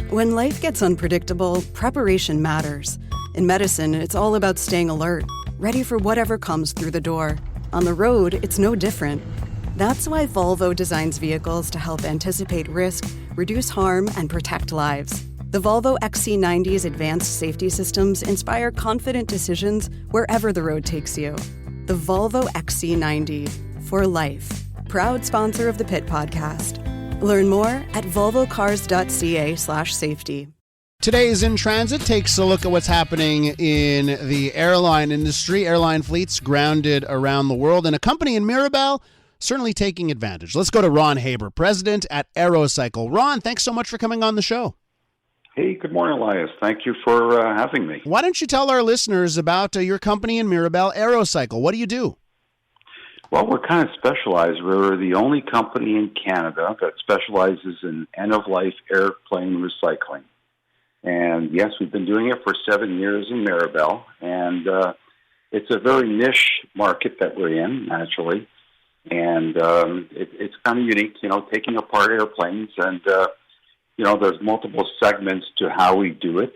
When life gets unpredictable, preparation matters. In medicine, it's all about staying alert, ready for whatever comes through the door. On the road, it's no different. That's why Volvo designs vehicles to help anticipate risk, reduce harm, and protect lives. The Volvo XC90's advanced safety systems inspire confident decisions wherever the road takes you. The Volvo XC90, for life. Proud sponsor of the Pit Podcast. Learn more at volvocars.ca/safety. Today's In Transit takes a look at what's happening in the airline industry. Airline fleets grounded around the world, and a company in Mirabel certainly taking advantage. Let's go to Ron Haber, president at Aerocycle. Ron, thanks so much for coming on the show. Hey, good morning, Elias. Thank you for having me. Why don't you tell our listeners about your company in Mirabel, Aerocycle? What do you do? Well, we're kind of specialized. We're the only company in Canada that specializes in end-of-life airplane recycling. And yes, we've been doing it for 7 years in Mirabel. And it's a very niche market that we're in, naturally. And it's kind of unique, taking apart airplanes. And, there's multiple segments to how we do it.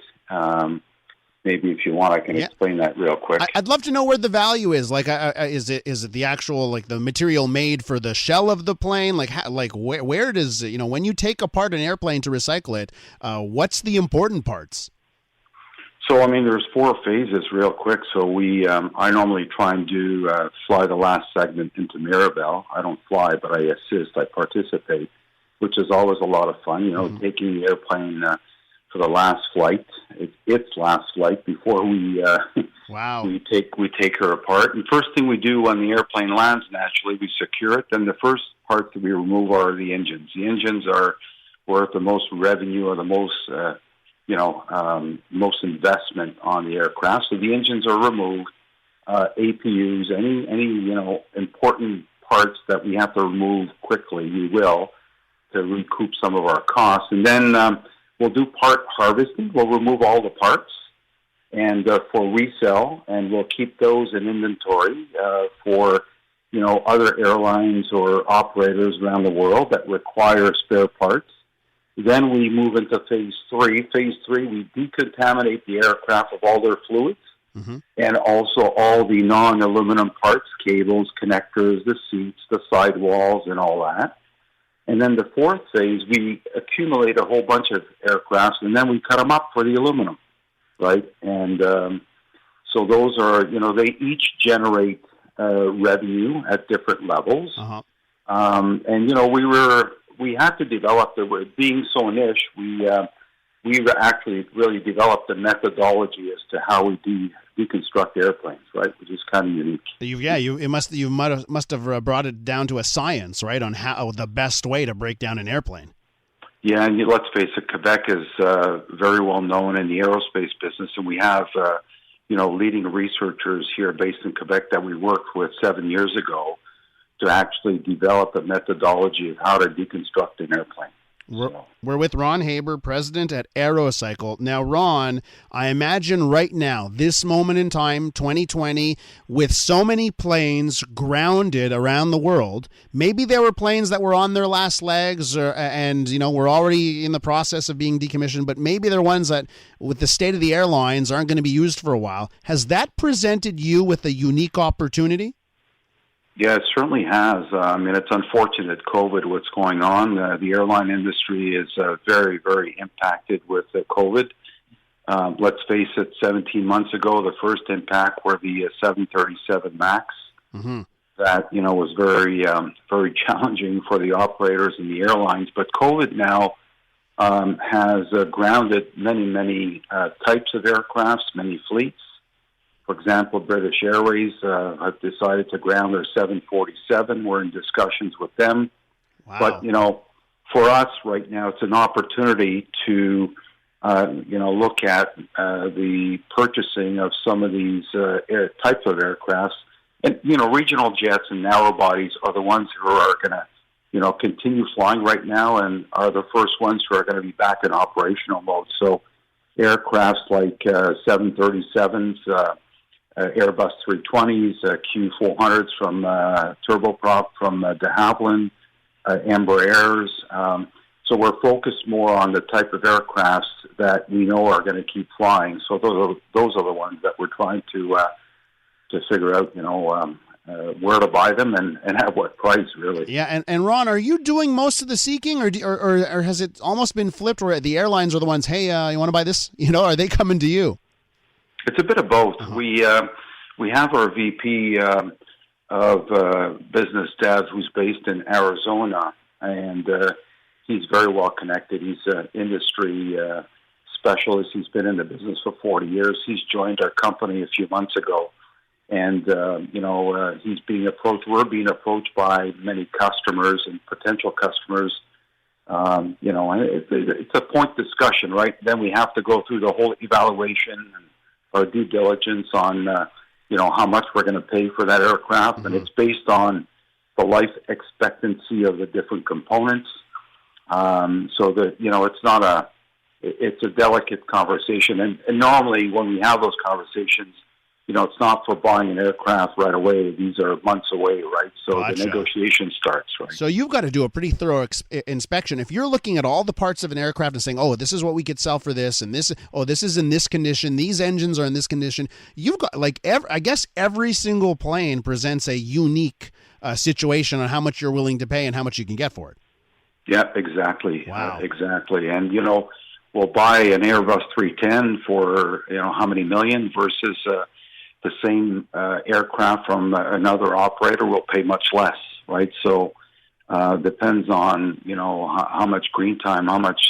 Maybe if you want, I can explain that real quick. I'd love to know where the value is. Like, is it the actual, like, the material made for the shell of the plane? Where does, when you take apart an airplane to recycle it, what's the important parts? So, there's 4 phases real quick. So I normally try and fly the last segment into Mirabel. I don't fly, but I assist, I participate, which is always a lot of fun, taking the airplane for the last flight, its last flight before we we take her apart. And first thing we do when the airplane lands, naturally, we secure it. Then the first parts that we remove are the engines. The engines are worth the most revenue or the most most investment on the aircraft. So the engines are removed. APUs, any important parts that we have to remove quickly, we will, to recoup some of our costs. And then we'll do part harvesting. We'll remove all the parts and for resale, and we'll keep those in inventory for other airlines or operators around the world that require spare parts. Then we move into phase 3. Phase 3, we decontaminate the aircraft of all their fluids and also all the non-aluminum parts, cables, connectors, the seats, the sidewalls, and all that. And then the 4th phase, we accumulate a whole bunch of aircrafts, and then we cut them up for the aluminum, right? And so those are, they each generate revenue at different levels. And, we had to develop, being so niche, we actually really developed a methodology as to how we deconstruct airplanes, right? Which is kind of unique. You must have brought it down to a science, right, on how the best way to break down an airplane. Yeah, and let's face it, Quebec is very well known in the aerospace business, and we have leading researchers here based in Quebec that we worked with 7 years ago to actually develop a methodology of how to deconstruct an airplane. We're with Ron Haber, president at Aerocycle. Now, Ron, I imagine right now, this moment in time, 2020, with so many planes grounded around the world, maybe there were planes that were on their last legs and were already in the process of being decommissioned, but maybe they're ones that, with the state of the airlines, aren't going to be used for a while. Has that presented you with a unique opportunity? Yeah, it certainly has. It's unfortunate, COVID, what's going on. The airline industry is very, very impacted with COVID. Let's face it, 17 months ago, the first impact were the 737 MAX. That, was very, very challenging for the operators and the airlines. But COVID now has grounded many, many types of aircrafts, many fleets. For example, British Airways have decided to ground their 747. We're in discussions with them. Wow. But, for us right now, it's an opportunity to, look at the purchasing of some of these types of aircrafts. And, regional jets and narrow bodies are the ones who are going to, continue flying right now and are the first ones who are going to be back in operational mode. So aircrafts like 737s, Airbus 320s, Q400s from turboprop from de Havilland, Embraers. So So we're focused more on the type of aircrafts that we know are going to keep flying. So those are the ones that we're trying to figure out, where to buy them and at what price, really. Yeah, and Ron, are you doing most of the seeking, or has it almost been flipped where the airlines are the ones, hey, you want to buy this? Are they coming to you? It's a bit of both. Uh-huh. We have our VP of business dev who's based in Arizona, and he's very well connected. He's an industry specialist. He's been in the business for 40 years. He's joined our company a few months ago. And, he's being approached. We're being approached by many customers and potential customers. It's a point discussion, right? Then we have to go through the whole evaluation and our due diligence on, how much we're going to pay for that aircraft. Mm-hmm. And it's based on the life expectancy of the different components. So that, it's a delicate conversation. And normally when we have those conversations, it's not for buying an aircraft right away. These are months away, right? So Gotcha. The negotiation starts, right? So you've got to do a pretty thorough inspection. If you're looking at all the parts of an aircraft and saying, oh, this is what we could sell for this, and this is in this condition, these engines are in this condition, you've got, I guess every single plane presents a unique situation on how much you're willing to pay and how much you can get for it. Yeah, exactly. Wow. Exactly. And, we'll buy an Airbus 310 for, how many million versus the same aircraft from another operator will pay much less, right? So depends on, how much green time, how much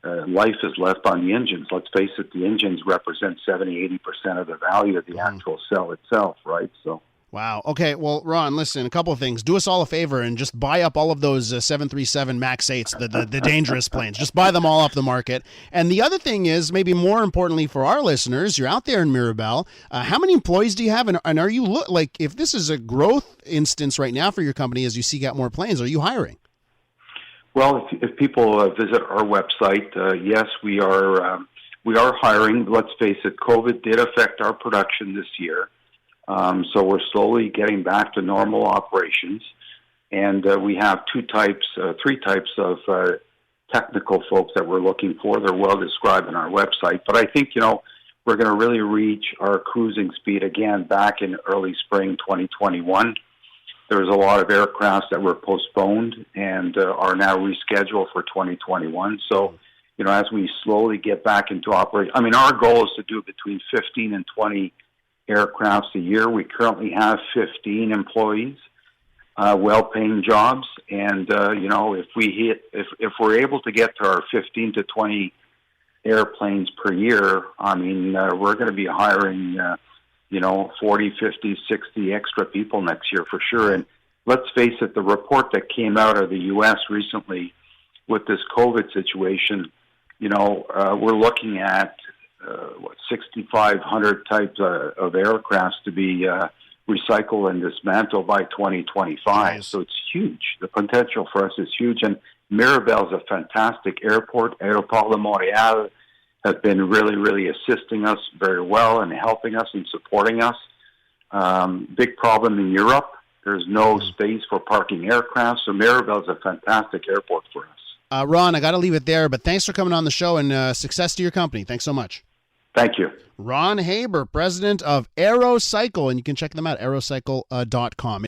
life is left on the engines. Let's face it, the engines represent 70-80% of the value of the actual cell itself, right? So. Wow. Okay. Well, Ron, listen, a couple of things. Do us all a favor and just buy up all of those 737 MAX 8s, the dangerous planes. Just buy them all off the market. And the other thing is, maybe more importantly for our listeners, you're out there in Mirabel. How many employees do you have? And are you, if this is a growth instance right now for your company as you seek out more planes, are you hiring? Well, if people visit our website, yes, we are hiring. Let's face it, COVID did affect our production this year. So we're slowly getting back to normal operations, and we have three types of technical folks that we're looking for. They're well described on our website, but I think, we're going to really reach our cruising speed again back in early spring 2021. There's a lot of aircrafts that were postponed and are now rescheduled for 2021. So, as we slowly get back into operation, our goal is to do between 15 and 20 aircrafts a year. We currently have 15 employees, well-paying jobs, and if we're able to get to our 15 to 20 airplanes per year, we're going to be hiring 40, 50, 60 extra people next year for sure. And let's face it, the report that came out of the U.S. recently with this COVID situation, we're looking at 6,500 types of aircrafts to be recycled and dismantled by 2025. Nice. So it's huge. The potential for us is huge. And Mirabel is a fantastic airport. Aerocycle de Montréal has been really, really assisting us very well and helping us and supporting us. Big problem in Europe. There's no space for parking aircraft. So Mirabel is a fantastic airport for us. Ron, I got to leave it there, but thanks for coming on the show and success to your company. Thanks so much. Thank you. Ron Haber, president of Aerocycle, and you can check them out, aerocycle.com.